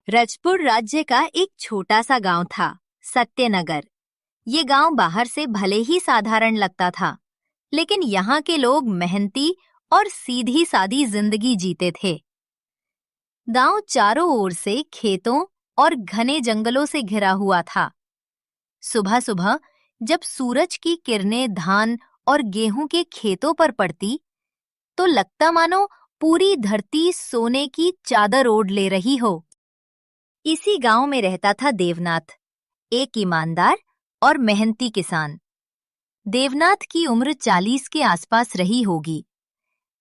रजपुर राज्य का एक छोटा सा गांव था, सत्यनगर। ये गांव बाहर से भले ही साधारण लगता था, लेकिन यहाँ के लोग मेहनती और सीधी सादी जिंदगी जीते थे। गांव चारों ओर से खेतों और घने जंगलों से घिरा हुआ था। सुबह सुबह जब सूरज की किरणें धान और गेहूं के खेतों पर पड़ती, तो लगता मानो पूरी धरती सोने की चादर ओढ़ ले रही हो। इसी गांव में रहता था देवनाथ, एक ईमानदार और मेहनती किसान। देवनाथ की उम्र 40 के आसपास रही होगी।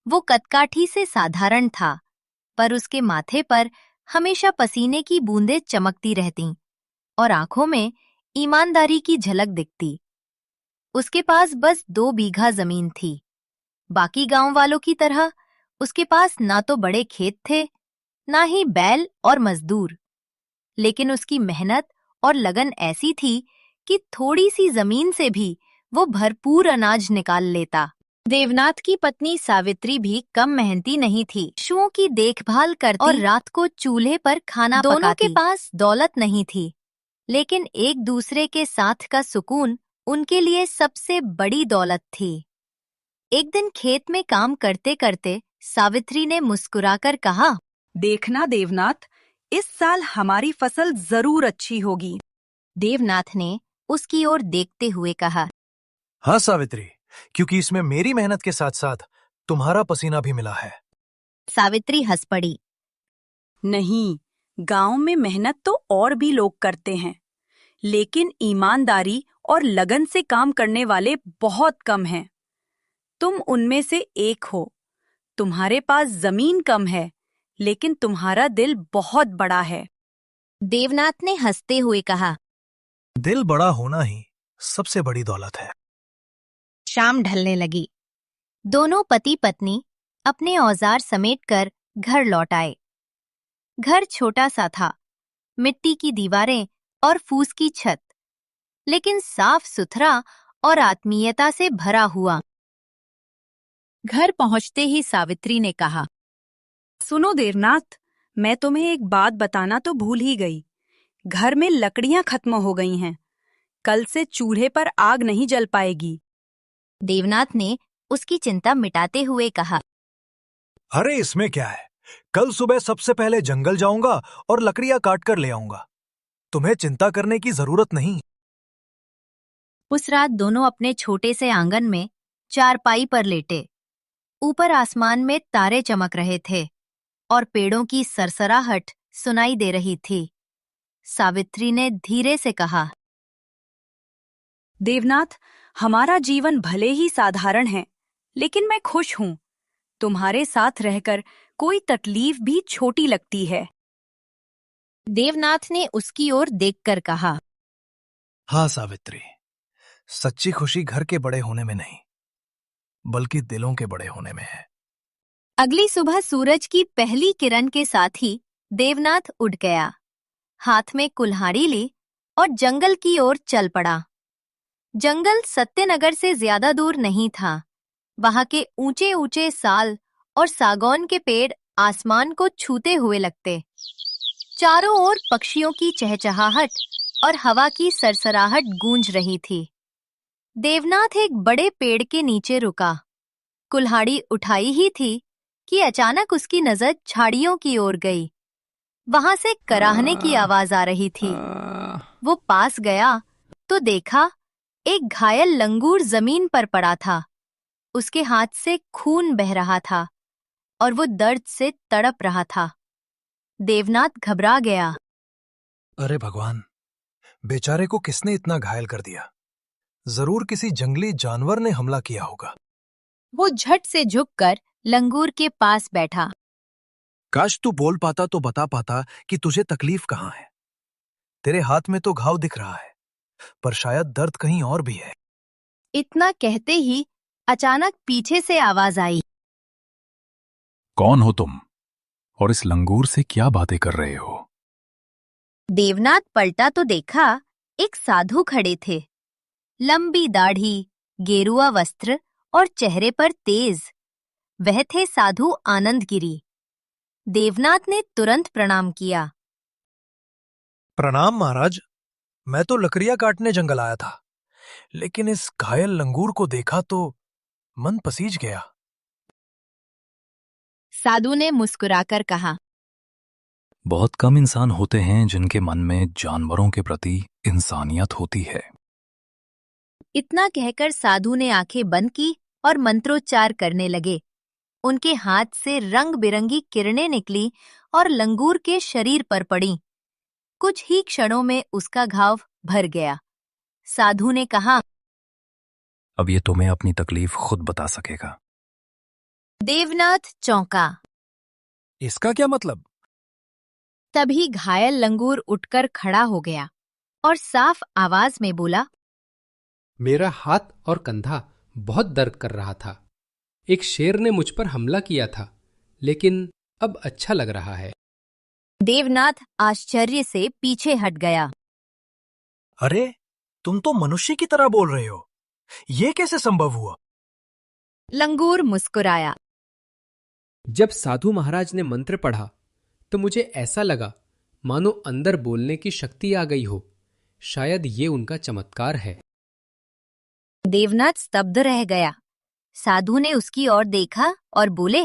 वो कदकाठी से साधारण था, पर उसके माथे पर हमेशा पसीने की बूंदें चमकती रहतीं और आंखों में ईमानदारी की झलक दिखती। उसके पास बस 2 बीघा जमीन थी। बाकी गांव वालों की तरह उसके पास ना तो बड़े खेत थे, ना ही बैल और मजदूर। लेकिन उसकी मेहनत और लगन ऐसी थी कि थोड़ी सी जमीन से भी वो भरपूर अनाज निकाल लेता। देवनाथ की पत्नी सावित्री भी कम मेहनती नहीं थी। पशुओं की देखभाल करती और रात को चूल्हे पर खाना पकाती। दोनों के पास दौलत नहीं थी, लेकिन एक दूसरे के साथ का सुकून उनके लिए सबसे बड़ी दौलत थी। एक दिन खेत में काम करते करते सावित्री ने मुस्कुराकर कहा, देखना देवनाथ, इस साल हमारी फसल जरूर अच्छी होगी। देवनाथ ने उसकी ओर देखते हुए कहा, हाँ सावित्री, क्योंकि इसमें मेरी मेहनत के साथ साथ तुम्हारा पसीना भी मिला है। सावित्री हंस पड़ी। नहीं, गांव में मेहनत तो और भी लोग करते हैं, लेकिन ईमानदारी और लगन से काम करने वाले बहुत कम हैं। तुम उनमें से एक हो। तुम्हारे पास जमीन कम है, लेकिन तुम्हारा दिल बहुत बड़ा है। देवनाथ ने हंसते हुए कहा, दिल बड़ा होना ही सबसे बड़ी दौलत है। शाम ढलने लगी। दोनों पति पत्नी अपने औजार समेटकर घर लौट आए। घर छोटा सा था, मिट्टी की दीवारें और फूस की छत, लेकिन साफ सुथरा और आत्मीयता से भरा हुआ। घर पहुंचते ही सावित्री ने कहा, सुनो देवनाथ, मैं तुम्हें एक बात बताना तो भूल ही गई। घर में लकड़ियां खत्म हो गई हैं। कल से चूल्हे पर आग नहीं जल पाएगी। देवनाथ ने उसकी चिंता मिटाते हुए कहा, अरे इसमें क्या है, कल सुबह सबसे पहले जंगल जाऊंगा और लकड़ियां काट कर ले आऊंगा। तुम्हें चिंता करने की जरूरत नहीं। उस रात दोनों अपने छोटे से आंगन में चारपाई पर लेटे। ऊपर आसमान में तारे चमक रहे थे और पेड़ों की सरसराहट सुनाई दे रही थी। सावित्री ने धीरे से कहा, देवनाथ, हमारा जीवन भले ही साधारण है, लेकिन मैं खुश हूं। तुम्हारे साथ रहकर कोई तकलीफ भी छोटी लगती है। देवनाथ ने उसकी ओर देखकर कहा, हाँ सावित्री, सच्ची खुशी घर के बड़े होने में नहीं, बल्कि दिलों के बड़े होने में है। अगली सुबह सूरज की पहली किरण के साथ ही देवनाथ उठ गया, हाथ में कुल्हाड़ी ली और जंगल की ओर चल पड़ा। जंगल सत्यनगर से ज्यादा दूर नहीं था। वहां के ऊंचे ऊंचे साल और सागौन के पेड़ आसमान को छूते हुए लगते। चारों ओर पक्षियों की चहचहाहट और हवा की सरसराहट गूंज रही थी। देवनाथ एक बड़े पेड़ के नीचे रुका। कुल्हाड़ी उठाई ही थी कि अचानक उसकी नजर झाड़ियों की ओर गई। वहां से कराहने की आवाज आ रही थी। वो पास गया तो देखा एक घायल लंगूर जमीन पर पड़ा था। उसके हाथ से खून बह रहा था और वो दर्द से तड़प रहा था। देवनाथ घबरा गया। अरे भगवान, बेचारे को किसने इतना घायल कर दिया? जरूर किसी जंगली जानवर ने हमला किया होगा। वो झट से झुककर लंगूर के पास बैठा। काश तू बोल पाता तो बता पाता कि तुझे तकलीफ कहाँ है। तेरे हाथ में तो घाव दिख रहा है, पर शायद दर्द कहीं और भी है। इतना कहते ही अचानक पीछे से आवाज आई, कौन हो तुम और इस लंगूर से क्या बातें कर रहे हो? देवनाथ पलटा तो देखा एक साधु खड़े थे। लंबी दाढ़ी, गेरुआ वस्त्र और चेहरे पर तेज। वह थे साधु आनंदगिरी। देवनाथ ने तुरंत प्रणाम किया। प्रणाम महाराज। मैं तो लकड़ियां काटने जंगल आया था, लेकिन इस घायल लंगूर को देखा तो मन पसीज गया। साधु ने मुस्कुराकर कहा, बहुत कम इंसान होते हैं जिनके मन में जानवरों के प्रति इंसानियत होती है। इतना कहकर साधु ने आंखें बंद की और मंत्रोच्चार करने लगे। उनके हाथ से रंग बिरंगी किरणें निकली और लंगूर के शरीर पर पड़ी। कुछ ही क्षणों में उसका घाव भर गया। साधु ने कहा, अब ये तुम्हें अपनी तकलीफ खुद बता सकेगा। देवनाथ चौंका। इसका क्या मतलब? तभी घायल लंगूर उठकर खड़ा हो गया और साफ आवाज में बोला, मेरा हाथ और कंधा बहुत दर्द कर रहा था। एक शेर ने मुझ पर हमला किया था, लेकिन अब अच्छा लग रहा है। देवनाथ आश्चर्य से पीछे हट गया। अरे, तुम तो मनुष्य की तरह बोल रहे हो। ये कैसे संभव हुआ? लंगूर मुस्कुराया। जब साधु महाराज ने मंत्र पढ़ा तो मुझे ऐसा लगा मानो अंदर बोलने की शक्ति आ गई हो। शायद ये उनका चमत्कार है। देवनाथ स्तब्ध रह गया। साधु ने उसकी ओर देखा और बोले,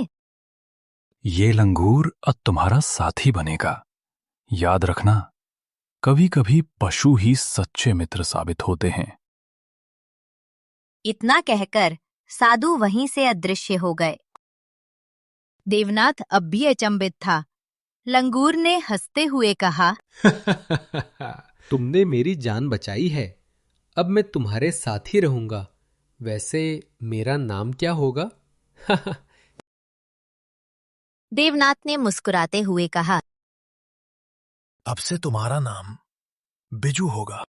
ये लंगूर अब तुम्हारा साथी बनेगा। याद रखना, कभी कभी पशु ही सच्चे मित्र साबित होते हैं। इतना कहकर साधु वहीं से अदृश्य हो गए। देवनाथ अब भी अचंभित था। लंगूर ने हंसते हुए कहा, तुमने मेरी जान बचाई है। अब मैं तुम्हारे साथ ही रहूंगा। वैसे मेरा नाम क्या होगा? देवनाथ ने मुस्कुराते हुए कहा, अब से तुम्हारा नाम बिजू होगा।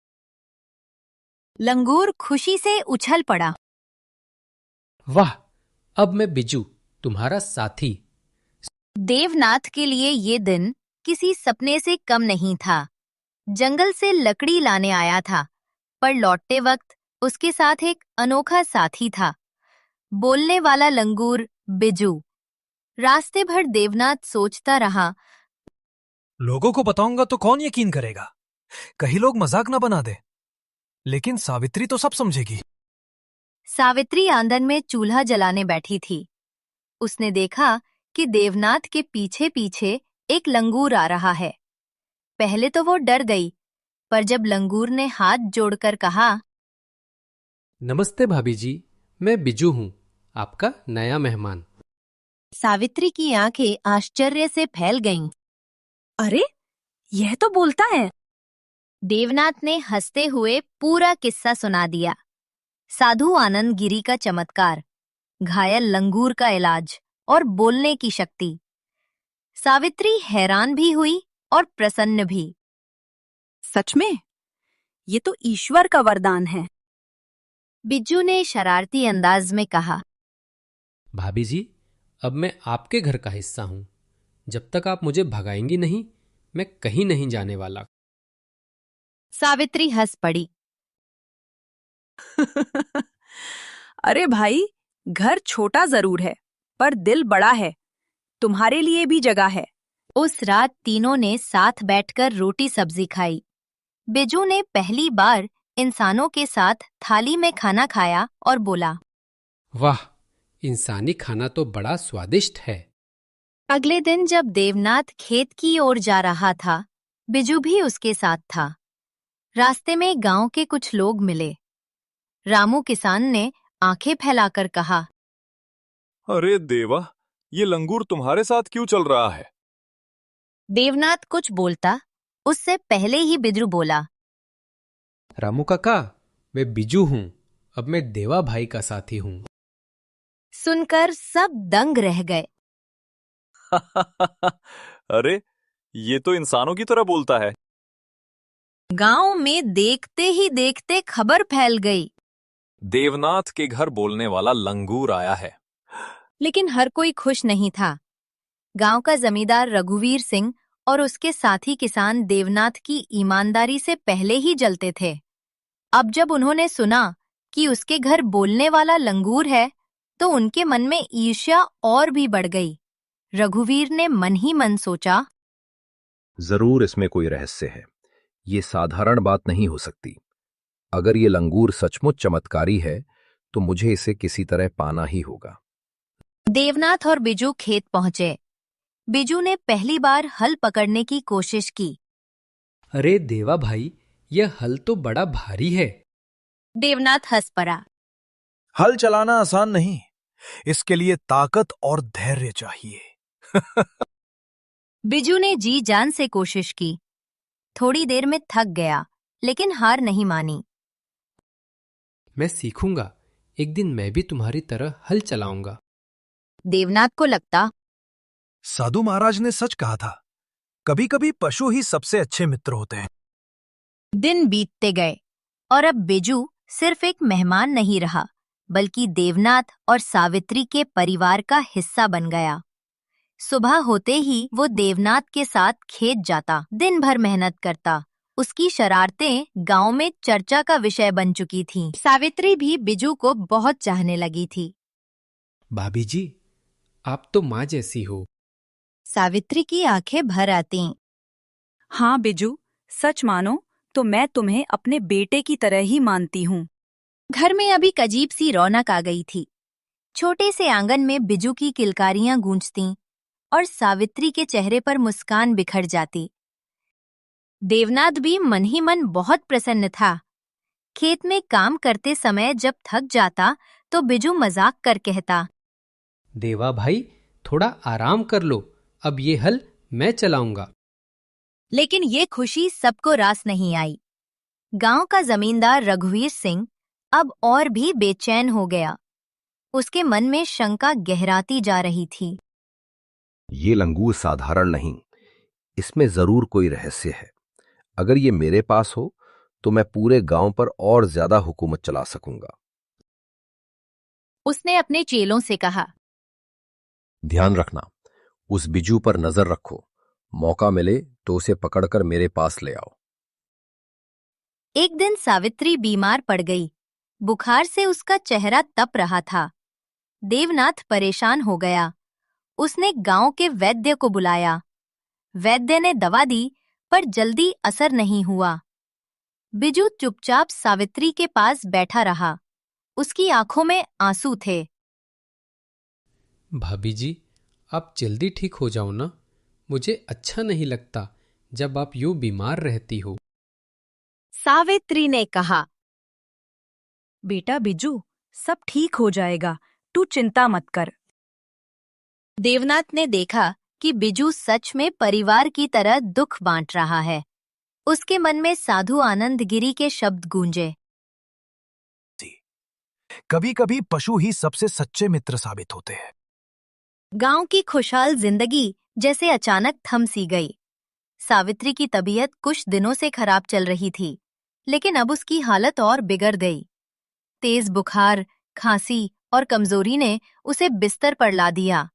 लंगूर खुशी से उछल पड़ा। वाह, अब मैं बिजू, तुम्हारा साथी। देवनाथ के लिए ये दिन किसी सपने से कम नहीं था। जंगल से लकड़ी लाने आया था, पर लौटते वक्त उसके साथ एक अनोखा साथी था, बोलने वाला लंगूर बिजू। रास्ते भर देवनाथ सोचता रहा, लोगों को बताऊंगा तो कौन यकीन करेगा? कहीं लोग मजाक न बना दे। लेकिन सावित्री तो सब समझेगी। सावित्री आंगन में चूल्हा जलाने बैठी थी। उसने देखा कि देवनाथ के पीछे पीछे एक लंगूर आ रहा है। पहले तो वो डर गई, पर जब लंगूर ने हाथ जोड़कर कहा, नमस्ते भाभी जी, मैं बिजू हूं, आपका नया मेहमान। सावित्री की आंखें आश्चर्य से फैल गईं। अरे, यह तो बोलता है। देवनाथ ने हंसते हुए पूरा किस्सा सुना दिया। साधु आनंद गिरी का चमत्कार, घायल लंगूर का इलाज और बोलने की शक्ति। सावित्री हैरान भी हुई और प्रसन्न भी। सच में, ये तो ईश्वर का वरदान है। बिज्जू ने शरारती अंदाज में कहा, भाभी जी, अब मैं आपके घर का हिस्सा हूं। जब तक आप मुझे भगाएंगी नहीं, मैं कहीं नहीं जाने वाला। सावित्री हंस पड़ी। अरे भाई, घर छोटा जरूर है, पर दिल बड़ा है। तुम्हारे लिए भी जगह है। उस रात तीनों ने साथ बैठकर रोटी सब्जी खाई। बिजू ने पहली बार इंसानों के साथ थाली में खाना खाया और बोला, वाह, इंसानी खाना तो बड़ा स्वादिष्ट है। अगले दिन जब देवनाथ खेत की ओर जा रहा था, बिजू भी उसके साथ था। रास्ते में गांव के कुछ लोग मिले। रामू किसान ने आंखें फैलाकर कहा, अरे देवा, ये लंगूर तुम्हारे साथ क्यों चल रहा है? देवनाथ कुछ बोलता, उससे पहले ही बिजू बोला, रामू काका, मैं बिजू हूं। अब मैं देवा भाई का साथी हूं। सुनकर सब दंग रह गए। अरे, ये तो इंसानों की तरह बोलता है। गांव में देखते ही देखते खबर फैल गई। देवनाथ के घर बोलने वाला लंगूर आया है। लेकिन हर कोई खुश नहीं था। गांव का जमींदार रघुवीर सिंह और उसके साथी किसान देवनाथ की ईमानदारी से पहले ही जलते थे। अब जब उन्होंने सुना कि उसके घर बोलने वाला लंगूर है, तो उनके मन में ईर्ष्या और भी बढ़ गई। रघुवीर ने मन ही मन सोचा, जरूर इसमें कोई रहस्य है। ये साधारण बात नहीं हो सकती। अगर ये लंगूर सचमुच चमत्कारी है तो मुझे इसे किसी तरह पाना ही होगा। देवनाथ और बिजू खेत पहुंचे। बिजू ने पहली बार हल पकड़ने की कोशिश की। अरे देवा भाई, यह हल तो बड़ा भारी है। देवनाथ हंस पड़ा। हल चलाना आसान नहीं, इसके लिए ताकत और धैर्य चाहिए। बिजू ने जी जान से कोशिश की। थोड़ी देर में थक गया, लेकिन हार नहीं मानी। मैं सीखूंगा, एक दिन मैं भी तुम्हारी तरह हल चलाऊंगा। देवनाथ को लगता साधु महाराज ने सच कहा था, कभी कभी पशु ही सबसे अच्छे मित्र होते हैं। दिन बीतते गए और अब बिजू सिर्फ एक मेहमान नहीं रहा, बल्कि देवनाथ और सावित्री के परिवार का हिस्सा बन गया। सुबह होते ही वो देवनाथ के साथ खेत जाता, दिन भर मेहनत करता। उसकी शरारतें गांव में चर्चा का विषय बन चुकी थीं। सावित्री भी बिजू को बहुत चाहने लगी थी। भाभी जी, आप तो माँ जैसी हो। सावित्री की आंखें भर आतीं। हाँ बिजू, सच मानो तो मैं तुम्हें अपने बेटे की तरह ही मानती हूँ। घर में अभी एक अजीब सी रौनक आ गई थी। छोटे से आंगन में बिजू की किलकारियां गूंजतीं और सावित्री के चेहरे पर मुस्कान बिखर जाती। देवनाथ भी मन ही मन बहुत प्रसन्न था। खेत में काम करते समय जब थक जाता तो बिजू मजाक कर कहता, देवा भाई, थोड़ा आराम कर लो, अब ये हल मैं चलाऊंगा। लेकिन ये खुशी सबको रास नहीं आई। गांव का जमींदार रघुवीर सिंह अब और भी बेचैन हो गया। उसके मन में शंका गहराती जा रही थी। ये लंगूर साधारण नहीं, इसमें जरूर कोई रहस्य है। अगर ये मेरे पास हो तो मैं पूरे गांव पर और ज्यादा हुकूमत चला सकूंगा। उसने अपने चेलों से कहा, ध्यान रखना, उस बिजू पर नजर रखो। मौका मिले तो उसे पकड़कर मेरे पास ले आओ। एक दिन सावित्री बीमार पड़ गई। बुखार से उसका चेहरा तप रहा था। देवनाथ परेशान हो गया। उसने गांव के वैद्य को बुलाया। वैद्य ने दवा दी, पर जल्दी असर नहीं हुआ। बिजू चुपचाप सावित्री के पास बैठा रहा। उसकी आंखों में आंसू थे। भाभी जी, आप जल्दी ठीक हो जाओ ना। मुझे अच्छा नहीं लगता जब आप यूं बीमार रहती हो। सावित्री ने कहा, बेटा बिजू, सब ठीक हो जाएगा, तू चिंता मत कर। देवनाथ ने देखा कि बिजू सच में परिवार की तरह दुख बांट रहा है। उसके मन में साधु आनंद गिरी के शब्द गूंजे। कभी कभी पशु ही सबसे सच्चे मित्र साबित होते हैं। गांव की खुशहाल जिंदगी जैसे अचानक थम सी गई। सावित्री की तबीयत कुछ दिनों से खराब चल रही थी, लेकिन अब उसकी हालत और बिगड़ गई। तेज बुखार, खांसी और कमजोरी ने उसे बिस्तर पर ला दिया।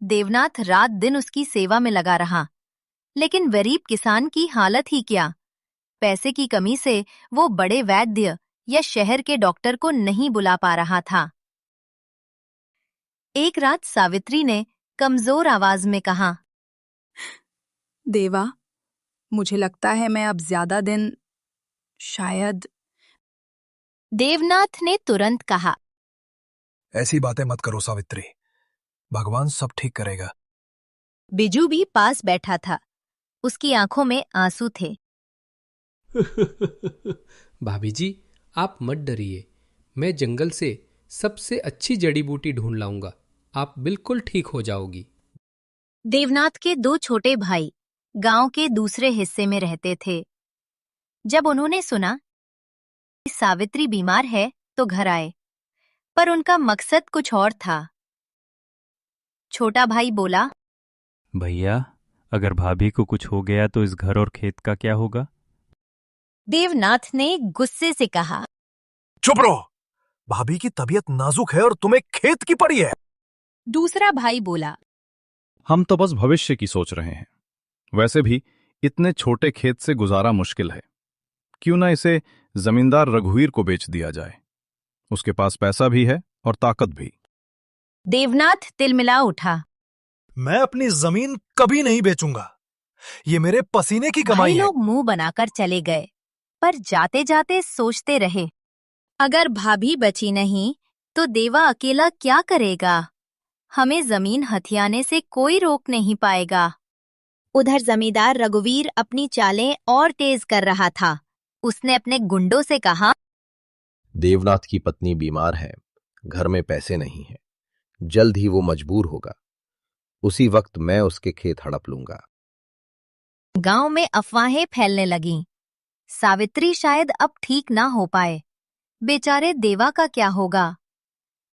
देवनाथ रात दिन उसकी सेवा में लगा रहा, लेकिन गरीब किसान की हालत ही क्या। पैसे की कमी से वो बड़े वैद्य या शहर के डॉक्टर को नहीं बुला पा रहा था। एक रात सावित्री ने कमजोर आवाज में कहा, देवा, मुझे लगता है मैं अब ज्यादा दिन शायद। देवनाथ ने तुरंत कहा, ऐसी बातें मत करो सावित्री, भगवान सब ठीक करेगा। बिजू भी पास बैठा था। उसकी आंखों में आंसू थे। भाभी जी, आप मत डरिए। मैं जंगल से सबसे अच्छी जड़ी बूटी ढूंढ लाऊंगा। आप बिल्कुल ठीक हो जाओगी। देवनाथ के दो छोटे भाई गांव के दूसरे हिस्से में रहते थे। जब उन्होंने सुना कि सावित्री बीमार है तो घर आए, पर उनका मकसद कुछ और था। छोटा भाई बोला, भैया, अगर भाभी को कुछ हो गया तो इस घर और खेत का क्या होगा? देवनाथ ने गुस्से से कहा, चुप रहो, भाभी की तबीयत नाजुक है और तुम्हें खेत की पड़ी है। दूसरा भाई बोला, हम तो बस भविष्य की सोच रहे हैं। वैसे भी इतने छोटे खेत से गुजारा मुश्किल है। क्यों ना इसे जमींदार रघुवीर को बेच दिया जाए। उसके पास पैसा भी है और ताकत भी। देवनाथ तिलमिला उठा। मैं अपनी जमीन कभी नहीं बेचूंगा। ये मेरे पसीने की भाई कमाई है। लोग मुंह बनाकर चले गए, पर जाते जाते सोचते रहे, अगर भाभी बची नहीं तो देवा अकेला क्या करेगा? हमें जमीन हथियाने से कोई रोक नहीं पाएगा। उधर जमींदार रघुवीर अपनी चालें और तेज कर रहा था। उसने अपने गुंडों से कहा, देवनाथ की पत्नी बीमार है, घर में पैसे नहीं हैं, जल्द ही वो मजबूर होगा। उसी वक्त मैं उसके खेत हड़प लूंगा। गांव में अफवाहें फैलने लगीं। सावित्री शायद अब ठीक ना हो पाए। बेचारे देवा का क्या होगा?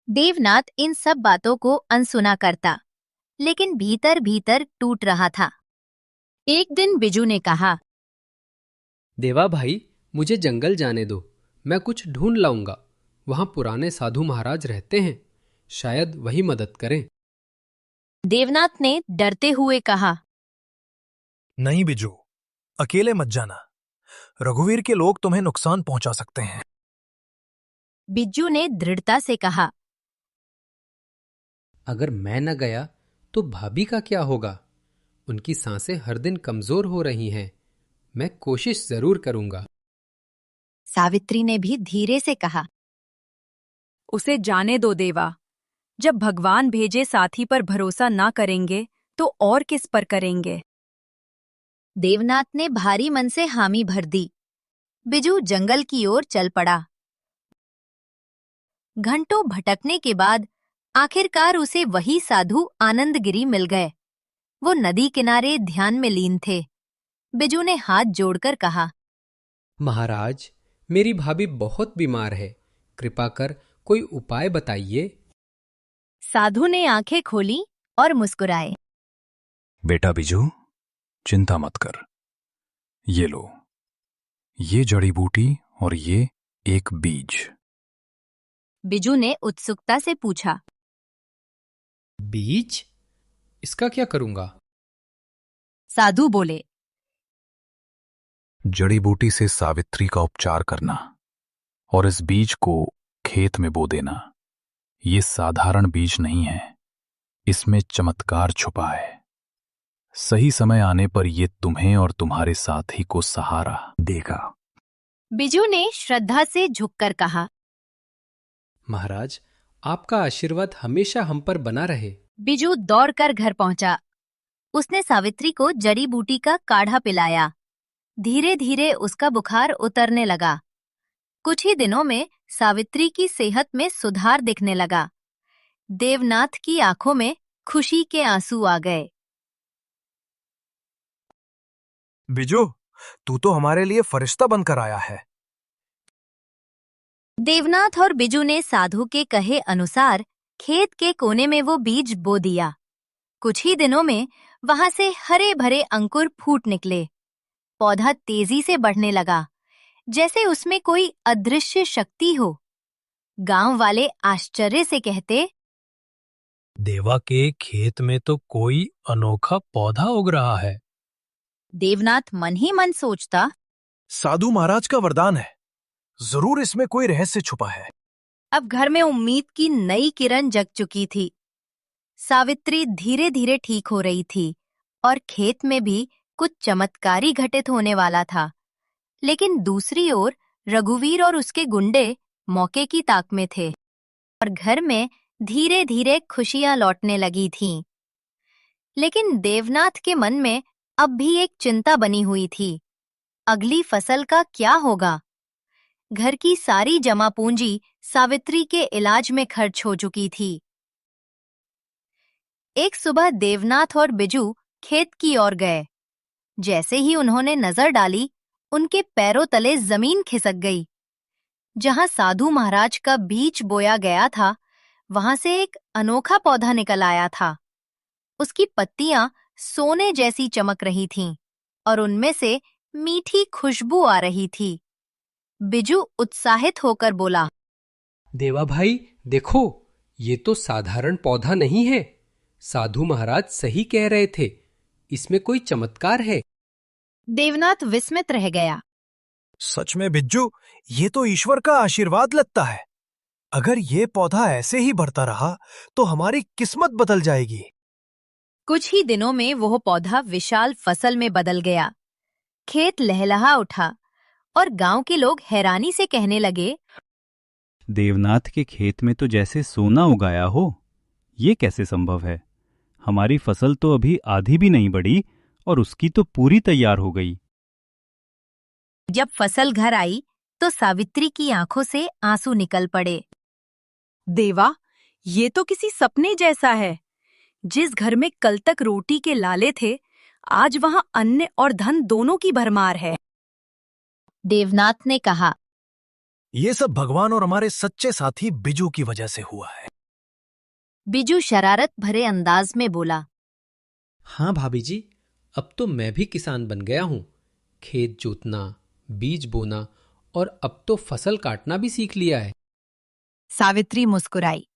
देवनाथ इन सब बातों को अनसुना करता, लेकिन भीतर भीतर टूट रहा था। एक दिन बिजू ने कहा, देवा भाई, मुझे जंगल जाने दो, मैं कुछ ढूंढ लाऊंगा। वहां पुराने साधु महाराज रहते हैं, शायद वही मदद करें। देवनाथ ने डरते हुए कहा, नहीं बिजू, अकेले मत जाना। रघुवीर के लोग तुम्हें नुकसान पहुंचा सकते हैं। बिज्जू ने दृढ़ता से कहा, अगर मैं न गया तो भाभी का क्या होगा? उनकी सांसें हर दिन कमजोर हो रही हैं। मैं कोशिश जरूर करूंगा। सावित्री ने भी धीरे से कहा, उसे जाने दो देवा। जब भगवान भेजे साथी पर भरोसा ना करेंगे तो और किस पर करेंगे? देवनाथ ने भारी मन से हामी भर दी। बिजू जंगल की ओर चल पड़ा। घंटों भटकने के बाद आखिरकार उसे वही साधु आनंदगिरी मिल गए। वो नदी किनारे ध्यान में लीन थे। बिजू ने हाथ जोड़कर कहा, महाराज, मेरी भाभी बहुत बीमार है, कृपा कर कोई उपाय बताइए। साधु ने आंखें खोली और मुस्कुराए। बेटा बिजू, चिंता मत कर। ये लो, ये जड़ी बूटी और ये एक बीज। बिजू ने उत्सुकता से पूछा, बीज? इसका क्या करूंगा? साधु बोले, जड़ी बूटी से सावित्री का उपचार करना और इस बीज को खेत में बो देना। ये साधारण बीज नहीं है, इसमें चमत्कार छुपा है। सही समय आने पर ये तुम्हें और तुम्हारे साथी को सहारा देगा। बिजू ने श्रद्धा से झुककर कहा, महाराज, आपका आशीर्वाद हमेशा हम पर बना रहे। बिजू दौड़कर घर पहुंचा। उसने सावित्री को जड़ी बूटी का काढ़ा पिलाया। धीरे धीरे उसका बुखार उतरने लगा। कुछ ही दिनों में सावित्री की सेहत में सुधार दिखने लगा। देवनाथ की आंखों में खुशी के आंसू आ गए। बिजू, तू तो हमारे लिए फरिश्ता बनकर आया है। देवनाथ और बिजू ने साधु के कहे अनुसार खेत के कोने में वो बीज बो दिया। कुछ ही दिनों में वहां से हरे भरे अंकुर फूट निकले। पौधा तेजी से बढ़ने लगा, जैसे उसमें कोई अदृश्य शक्ति हो। गांव वाले आश्चर्य से कहते, देवा के खेत में तो कोई अनोखा पौधा उग रहा है। देवनाथ मन ही मन सोचता, साधु महाराज का वरदान है, जरूर इसमें कोई रहस्य छुपा है। अब घर में उम्मीद की नई किरण जग चुकी थी। सावित्री धीरे धीरे ठीक हो रही थी और खेत में भी कुछ चमत्कारी घटित होने वाला था। लेकिन दूसरी ओर रघुवीर और उसके गुंडे मौके की ताक में थे और घर में धीरे धीरे खुशियां लौटने लगी थीं। लेकिन देवनाथ के मन में अब भी एक चिंता बनी हुई थी। अगली फसल का क्या होगा? घर की सारी जमा पूंजी सावित्री के इलाज में खर्च हो चुकी थी। एक सुबह देवनाथ और बिजू खेत की ओर गए। जैसे ही उन्होंने नजर डाली, उनके पैरों तले जमीन खिसक गई। जहां साधु महाराज का बीज बोया गया था, वहां से एक अनोखा पौधा निकल आया था। उसकी पत्तियां सोने जैसी चमक रही थीं और उनमें से मीठी खुशबू आ रही थी। बिजू उत्साहित होकर बोला, देवा भाई, देखो, ये तो साधारण पौधा नहीं है। साधु महाराज सही कह रहे थे, इसमें कोई चमत्कार है। देवनाथ विस्मित रह गया। सच में बिज्जू, ये तो ईश्वर का आशीर्वाद लगता है। अगर ये पौधा ऐसे ही बढ़ता रहा तो हमारी किस्मत बदल जाएगी। कुछ ही दिनों में वह पौधा विशाल फसल में बदल गया। खेत लहलहा उठा और गांव के लोग हैरानी से कहने लगे, देवनाथ के खेत में तो जैसे सोना उगाया हो। ये कैसे संभव है? हमारी फसल तो अभी आधी भी नहीं बढ़ी और उसकी तो पूरी तैयार हो गई। जब फसल घर आई तो सावित्री की आंखों से आंसू निकल पड़े। देवा, ये तो किसी सपने जैसा है। जिस घर में कल तक रोटी के लाले थे, आज वहां अन्न और धन दोनों की भरमार है। देवनाथ ने कहा, ये सब भगवान और हमारे सच्चे साथी बिजू की वजह से हुआ है। बिजू शरारत भरे अंदाज में बोला, हाँ भाभी जी, अब तो मैं भी किसान बन गया हूँ। खेत जोतना, बीज बोना और अब तो फसल काटना भी सीख लिया है। सावित्री मुस्कुराई।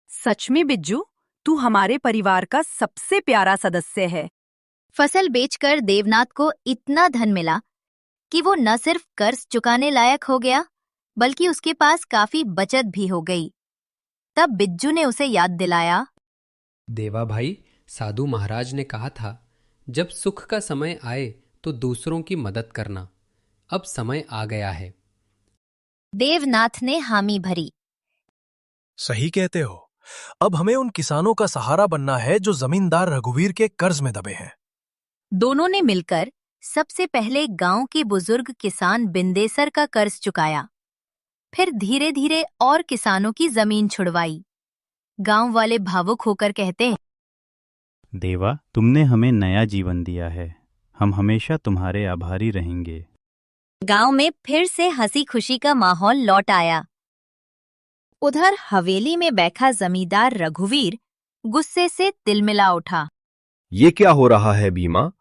सच में बिज्जू, तू हमारे परिवार का सबसे प्यारा सदस्य है। फसल बेचकर देवनाथ को इतना धन मिला कि वो न सिर्फ कर्ज चुकाने लायक हो गया, बल्कि उसके पास काफी बचत भी हो गई। तब बिज्जू ने उसे याद दिलाया, देवा भाई, साधु महाराज ने कहा था, जब सुख का समय आए तो दूसरों की मदद करना। अब समय आ गया है। देवनाथ ने हामी भरी। सही कहते हो। अब हमें उन किसानों का सहारा बनना है जो जमींदार रघुवीर के कर्ज में दबे हैं। दोनों ने मिलकर सबसे पहले गांव के बुजुर्ग किसान बिंदेसर का कर्ज चुकाया। फिर धीरे धीरे और किसानों की जमीन छुड़वाई। गांव वाले भावुक होकर कहते हैं, देवा, तुमने हमें नया जीवन दिया है। हम हमेशा तुम्हारे आभारी रहेंगे। गांव में फिर से हंसी खुशी का माहौल लौट आया। उधर हवेली में बैठा जमींदार रघुवीर गुस्से से तिलमिला उठा। ये क्या हो रहा है भीमा?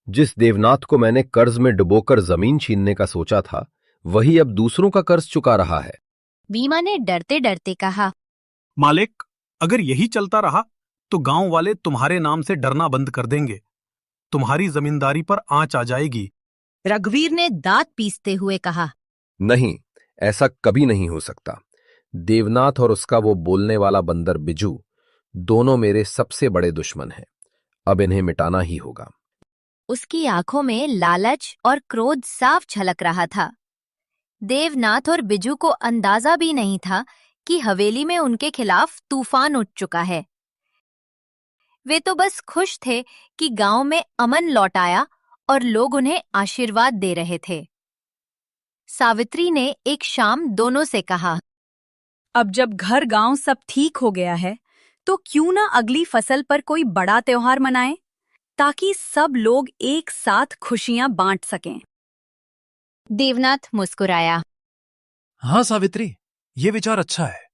जिस देवनाथ को मैंने कर्ज में डुबोकर जमीन छीनने का सोचा था, वही अब दूसरों का कर्ज चुका रहा है। भीमा ने डरते डरते कहा, मालिक, अगर यही चलता रहा तो गांव वाले तुम्हारे नाम से डरना बंद कर देंगे। तुम्हारी जमींदारी पर आंच आ जाएगी। रघुवीर ने दांत पीसते हुए कहा, नहीं, ऐसा कभी नहीं हो सकता। देवनाथ और उसका वो बोलने वाला बंदर बिजू दोनों मेरे सबसे बड़े दुश्मन हैं। अब इन्हें मिटाना ही होगा। उसकी आंखों में लालच और क्रोध साफ झलक रहा था। देवनाथ और बिजू को अंदाजा भी नहीं था कि हवेली में उनके खिलाफ तूफान उठ चुका है। वे तो बस खुश थे कि गांव में अमन लौट आया और लोग उन्हें आशीर्वाद दे रहे थे। सावित्री ने एक शाम दोनों से कहा, अब जब घर गांव सब ठीक हो गया है, तो क्यों ना अगली फसल पर कोई बड़ा त्योहार मनाएं, ताकि सब लोग एक साथ खुशियां बांट सकें। देवनाथ मुस्कुराया। हाँ सावित्री, ये विचार अच्छा है।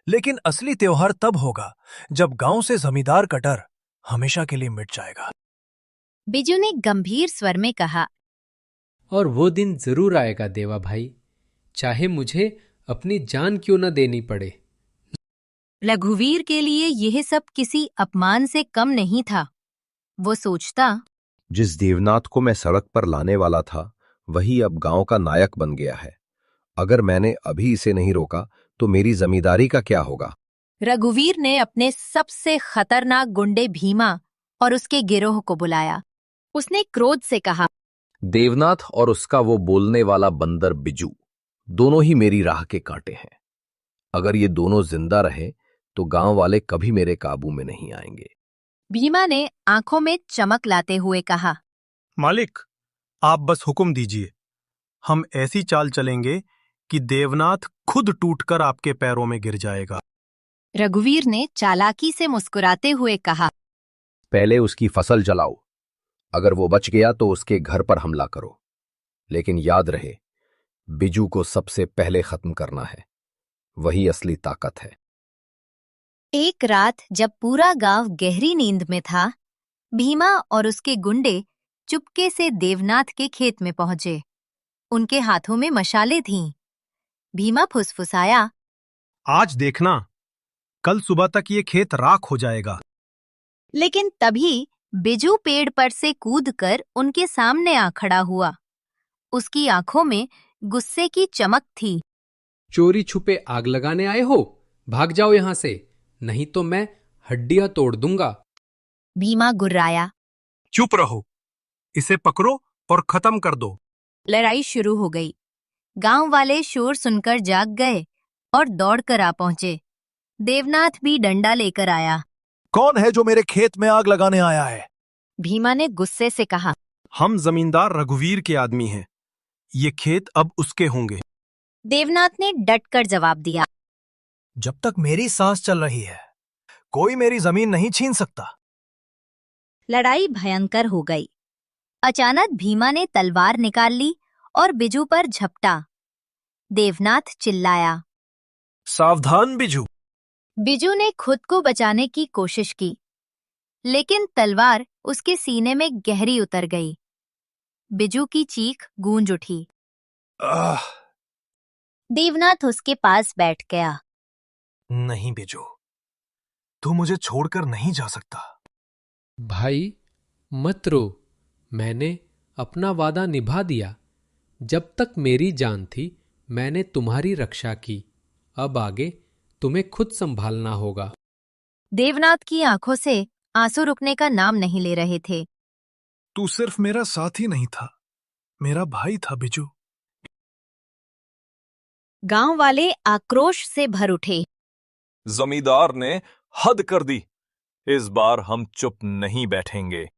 लेकिन असली त्योहार तब होगा जब गांव से जमींदार का डर हमेशा के लिए मिट जाएगा। बिजू ने गंभीर स्वर में कहा, और वो दिन जरूर आएगा देवा भाई, चाहे मुझे अपनी जान क्यों न देनी पड़े। रघुवीर के लिए यह सब किसी अपमान से कम नहीं था। वो सोचता, जिस देवनाथ को मैं सड़क पर लाने वाला था, वही अब गांव का नायक बन गया है। अगर मैंने अभी इसे नहीं रोका तो मेरी जमींदारी का क्या होगा? रघुवीर ने अपने सबसे खतरनाक गुंडे भीमा और उसके गिरोह को बुलाया। उसने क्रोध से कहा, देवनाथ और उसका वो बोलने वाला बंदर बिजू दोनों ही मेरी राह के कांटे हैं। अगर ये दोनों जिंदा रहे तो गांव वाले कभी मेरे काबू में नहीं आएंगे। भीमा ने आंखों में चमक लाते हुए कहा, मालिक, आप बस हुक्म दीजिए। हम ऐसी चाल चलेंगे कि देवनाथ खुद टूटकर आपके पैरों में गिर जाएगा। रघुवीर ने चालाकी से मुस्कुराते हुए कहा, पहले उसकी फसल जलाओ। अगर वो बच गया तो उसके घर पर हमला करो। लेकिन याद रहे, बिजू को सबसे पहले खत्म करना है। वही असली ताकत है। एक रात जब पूरा गांव गहरी नींद में था, भीमा और उसके गुंडे चुपके से देवनाथ के खेत में पहुंचे। उनके हाथों में मशालें थीं। भीमा फुसफुसाया, आज देखना, कल सुबह तक ये खेत राख हो जाएगा। लेकिन तभी बिजू पेड़ पर से कूदकर उनके सामने आ खड़ा हुआ। उसकी आंखों में गुस्से की चमक थी। चोरी छुपे आग लगाने आए हो? भाग जाओ यहां से, नहीं तो मैं हड्डियां तोड़ दूंगा। भीमा गुर्राया। चुप रहो, इसे पकड़ो और खत्म कर दो। लड़ाई शुरू हो गई। गांव वाले शोर सुनकर जाग गए और दौड़कर आ पहुंचे। देवनाथ भी डंडा लेकर आया। कौन है जो मेरे खेत में आग लगाने आया है? भीमा ने गुस्से से कहा। हम जमींदार रघुवीर के आदमी हैं। ये खेत अब उसके होंगे। देवनाथ ने डटकर जवाब दिया। जब तक मेरी सांस चल रही है, कोई मेरी जमीन नहीं छीन सकता। लड़ाई भयंकर हो गई। अचानक भीमा ने तलवार निकाल ली और बिजू पर झपटा। देवनाथ चिल्लाया। सावधान बिजू। बिजू ने खुद को बचाने की कोशिश की, लेकिन तलवार उसके सीने में गहरी उतर गई। बिजू की चीख गूंज उठी। आह, देवनाथ उसके पास बैठ गया। नहीं बिजू, तू मुझे छोड़कर नहीं जा सकता। भाई मत रो, मैंने अपना वादा निभा दिया। जब तक मेरी जान थी मैंने तुम्हारी रक्षा की। अब आगे तुम्हें खुद संभालना होगा। देवनाथ की आंखों से आंसू रुकने का नाम नहीं ले रहे थे। तू सिर्फ मेरा साथी नहीं था, मेरा भाई था बिजू। गांव वाले आक्रोश से भर उठे। जमींदार ने हद कर दी। इस बार हम चुप नहीं बैठेंगे।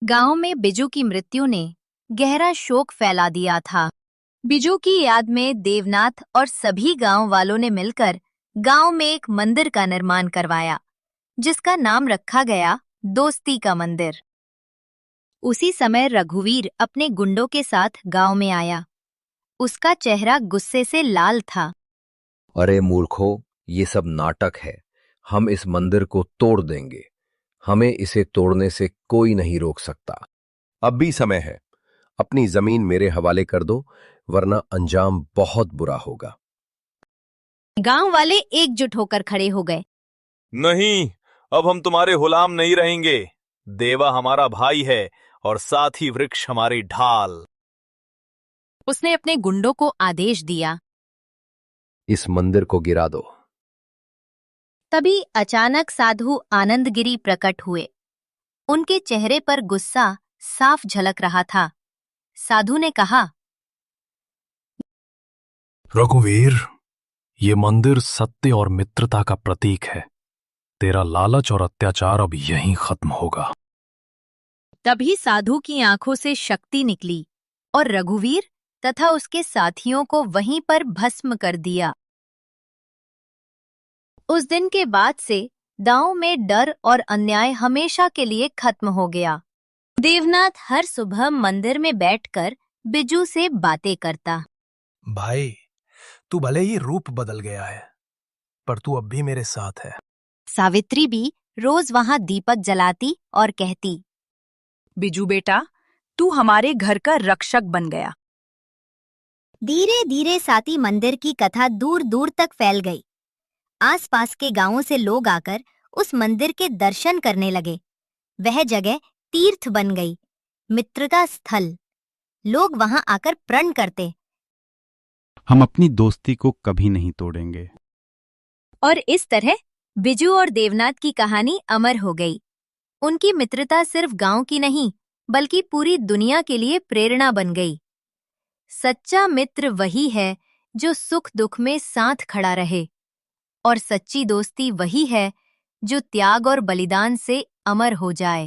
गांव में बिजू की मृत्यु ने गहरा शोक फैला दिया था। बिजू की याद में देवनाथ और सभी गांव वालों ने मिलकर गांव में एक मंदिर का निर्माण करवाया, जिसका नाम रखा गया दोस्ती का मंदिर। उसी समय रघुवीर अपने गुंडों के साथ गांव में आया। उसका चेहरा गुस्से से लाल था। अरे मूर्खों, ये सब नाटक है। हम इस मंदिर को तोड़ देंगे। हमें इसे तोड़ने से कोई नहीं रोक सकता। अब भी समय है। अपनी जमीन मेरे हवाले कर दो, वरना अंजाम बहुत बुरा होगा। गांव वाले एकजुट होकर खड़े हो गए। नहीं, अब हम तुम्हारे गुलाम नहीं रहेंगे। देवा हमारा भाई है और साथ ही वृक्ष हमारी ढाल। उसने अपने गुंडों को आदेश दिया। इस मंदिर को गिरा दो। तभी अचानक साधु आनंदगिरी प्रकट हुए। उनके चेहरे पर गुस्सा साफ झलक रहा था। साधु ने कहा। रघुवीर, ये मंदिर सत्य और मित्रता का प्रतीक है। तेरा लालच और अत्याचार अब यहीं खत्म होगा। तभी साधु की आंखों से शक्ति निकली और रघुवीर तथा उसके साथियों को वहीं पर भस्म कर दिया। उस दिन के बाद से गांव में डर और अन्याय हमेशा के लिए खत्म हो गया। देवनाथ हर सुबह मंदिर में बैठकर बिजू से बातें करता। भाई, तू भले ही रूप बदल गया है, पर तू अब भी मेरे साथ है। सावित्री भी रोज वहां दीपक जलाती और कहती। बिजू बेटा, तू हमारे घर का रक्षक बन गया। धीरे धीरे साती मंदिर की कथा दूर दूर तक फैल गई। आसपास के गांवों से लोग आकर उस मंदिर के दर्शन करने लगे। वह जगह तीर्थ बन गई, मित्रता स्थल। लोग वहां आकर प्रण करते। हम अपनी दोस्ती को कभी नहीं तोड़ेंगे। और इस तरह बिजू और देवनाथ की कहानी अमर हो गई। उनकी मित्रता सिर्फ गांव की नहीं, बल्कि पूरी दुनिया के लिए प्रेरणा बन गई। सच्चा मित्र वही है जो सुख दुख में साथ खड़ा रहे, और सच्ची दोस्ती वही है जो त्याग और बलिदान से अमर हो जाए।